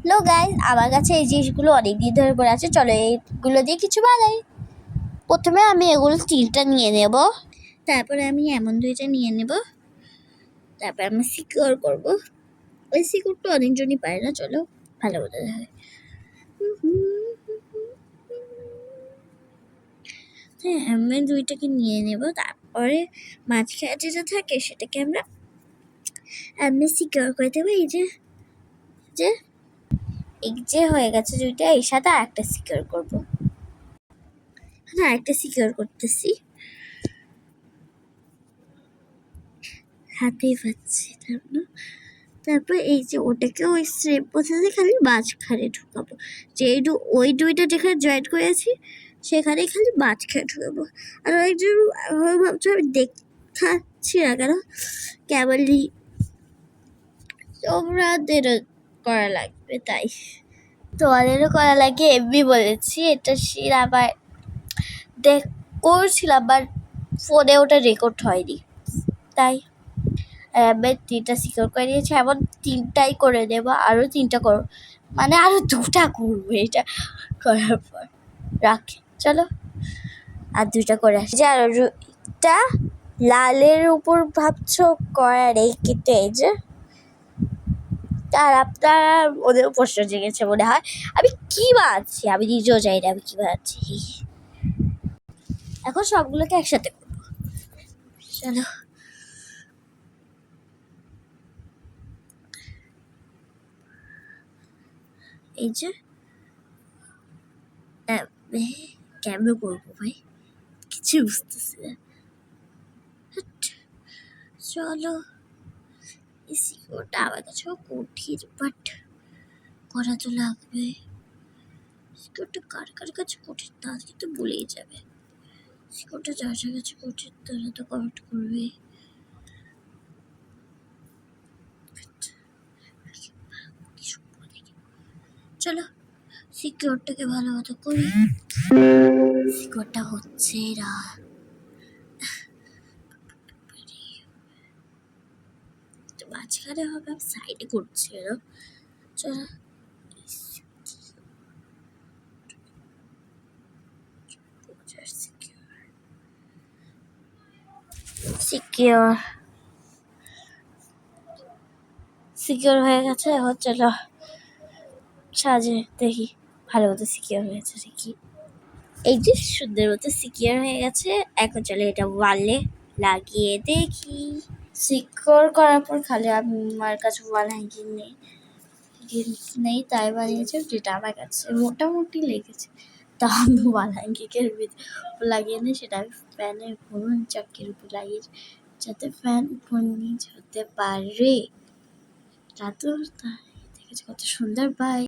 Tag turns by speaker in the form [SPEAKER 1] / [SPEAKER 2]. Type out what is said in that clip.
[SPEAKER 1] লো guys, আমার কাছে এই জিনিসগুলো অনেক দিন ধরে পড়ে আছে। চলো এইগুলো দিয়ে কিছু বানাই। প্রথমে আমি এগুলো 3টা নিয়ে নেব, তারপরে আমি এমন 2টা নিয়ে নেব, তারপর আমি সিকিউর করব। ওই সিকিউরটা অনেকজনই পারে না, চলো ভালো বোঝা যায়। হ্যাঁ, আমি 2টাকে নিয়ে নেব, তারপরে মাঝখানে যেটা থাকে সেটাকে আমরা এমনি সিকিউর করে দেবো। এই যে এই যে হয়ে গেছে 2টা, এর সাথে আরেকটা সিকিউর করব। হ্যাঁ, একটা সিকিউর করতেছি, হাতেই পাচ্ছি না। তারপর এই যে ওটাকে ওই স্ট্রেপ প্রসেসে খালি মাঝখানে ঢুকাবো। ওই 2টা যেখানে জয়েন করেছি সেখানে খালি মাঝখানে ঢুকাবো। আর ওই যে ভাবছি আমি দেখাচ্ছি না কেন, কেবলই তোমাদেরও করা লাগবে, তাই তোমাদেরও করা লাগে এমনি বলেছি। এটা শির আবার করছিলাম, বাট ফোনে ওটা রেকর্ড হয়নি, তাই আমি 3টা সিকিউর করে দিয়েছি। এমন 3টাই করে দেব, আরও 3টা করো, মানে আরও 2টা করবো। এটা করার পর রাখি, চলো আর 2টা করে আসি। যে আর একটা লালের উপর ভাবছো করার, এই কেটে এই যে, আর আপনারা ওদের প্রশ্ন জেগেছে মনে হয় আমি কি বানাচ্ছি, আমি নিজেও জানি না আমি কি বানাচ্ছি। এখন সবগুলোকে একসাথে করবো, চলো। এই যে কেমন করবো ভাই, কিছু বুঝতেছি না। চলো, এই সিকিউরটা আমার কাছেও কঠিন, বাট করা তো লাগবে। সিকিউরটা কার কার কাছে কঠিন তা কিন্তু বলেই যাবে। সিকিউরটা যার যার কাছে কঠিন তারা তো কমেন্ট করবে। চলো সিকিউরটাকে ভালো মতো করি। সিকিউরটা হচ্ছে না, মাঝখানে হবে, সাইডে করছে না। চলো সিকিউর হয়ে গেছে। এখন চলো সাজে দেখি ভালো মতো সিকিউর হয়েছে দেখি। এই যে সুন্দর মতো সিকিউর হয়ে গেছে। এখন চলো এটা ওয়ালে লাগিয়ে দেখি। সিকিউর করার পর খালি আমার কাছে ওয়াল হ্যাঙ্গিং নেই, তাই বানিয়েছে, যেটা আমার কাছে মোটামুটি লেগেছে। তা আমি ওয়াল হ্যাঙ্গিংয়ের লাগিয়ে নিই, সেটা আমি ফ্যানের ঘুরুন চাকির উপর লাগিয়ে, যাতে ফ্যান উপর নিচ হতে পারে। তা তো তাই দেখেছি কত সুন্দর। বাই।